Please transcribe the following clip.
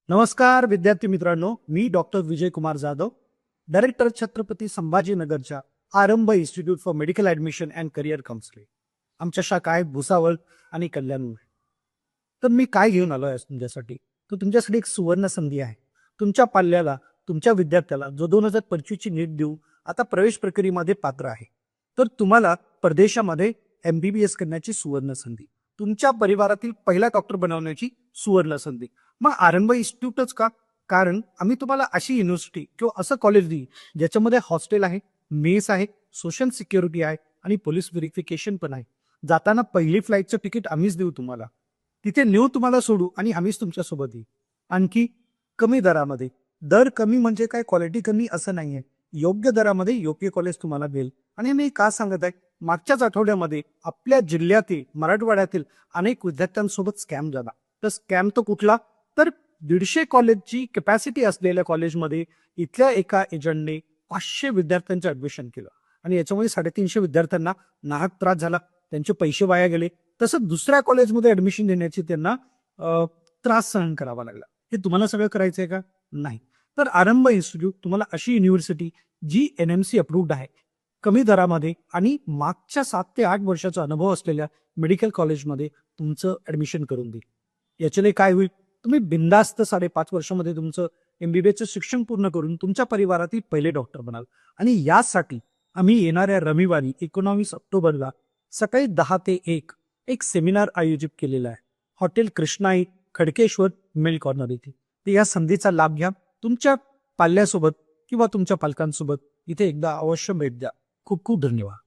नमस्कार विद्यार्थी मित्रांनो, मी डॉक्टर विजय कुमार जाधव, डायरेक्टर छत्रपती संभाजीनगरच्या आरंभ institute for medical admission and career counselling. आमच्या शाखा आहेत भुसावळ आणि कल्याणमध्ये. तर मी काय घेऊन आलो आहे तुमच्यासाठी, तर तुमच्यासाठी एक सुवर्ण संधी आहे. तुमच्या पाल्याला, तुमच्या विद्यार्थ्याला जो 2025ची नीट देऊ आता प्रवेश प्रक्रियेमध्ये पात्र आहे, तर तुम्हाला परदेशामध्ये MBBS करण्याची सुवर्ण संधी, तुमच्या परिवारातील पहिला डॉक्टर बनवण्याची सुवर्ण संधी. मग आरंभ इन्स्टिट्यूटच का? कारण आम्ही तुम्हाला अशी युनिव्हर्सिटी किंवा असं कॉलेज देईल ज्याच्यामध्ये हॉस्टेल आहे, मेस आहे, सोशल सिक्युरिटी आहे आणि पोलीस व्हेरिफिकेशन पण आहे. जाताना पहिली फ्लाईटचं तिकीट आम्हीच देऊ तुम्हाला. तिथे नेऊ तुम्हाला सोडू आणि आम्हीच तुमच्यासोबत येऊ. आणखी कमी दरामध्ये. दर कमी म्हणजे काय क्वालिटी कमी असं नाहीये. योग्य दरामध्ये योग्य कॉलेज तुम्हाला मिळेल. आणि मी का सांगत आहे, मागच्याच आठवड्यामध्ये आपल्या जिल्ह्यातील मराठवाड्यातील अनेक विद्यार्थ्यांसोबत स्कॅम झाला. तर स्कॅम तो कुठला? तर 150 कॉलेजची कॅपॅसिटी असलेल्या कॉलेजमध्ये इथल्या एका एजंटने 500 विद्यार्थ्यांचं ऍडमिशन केलं आणि याच्यामध्ये 350 विद्यार्थ्यांना नाहक त्रास झाला, त्यांचे पैसे वाया गेले. तसं दुसऱ्या कॉलेजमध्ये ऍडमिशन देण्याची त्यांना त्रास सहन करावा लागला. हे तुम्हाला सगळं करायचंय का? नाही. तर आरंभ इन्स्टिट्यूट तुम्हाला अशी युनिव्हर्सिटी जी NMC अप्रूव्ड आहे, कमी दरामध्ये आणि मागच्या 7 ते 8 वर्षाचा अनुभव असलेल्या मेडिकल कॉलेजमध्ये तुमचं ऍडमिशन करून देईल. याच्याने काय होईल? तुम्ही बिंदास्त 5.5 वर्षामध्ये तुमचं MBBSचं शिक्षण पूर्ण करून तुमच्या परिवारातील पहिले डॉक्टर बनाल. आणि यासाठी आम्ही येणाऱ्या रविवारी 19 ऑक्टोबरला सकाळी 10 ते 1 एक सेमिनार आयोजित केलेला आहे. Hotel Krishnai, Khadkeshwar, mill corner येथे. तर या संधीचा लाभ घ्या. तुमच्या पाल्यासोबत किंवा तुमच्या पालकांसोबत इथे एकदा अवश्य भेट द्या. खूप खूप धन्यवाद.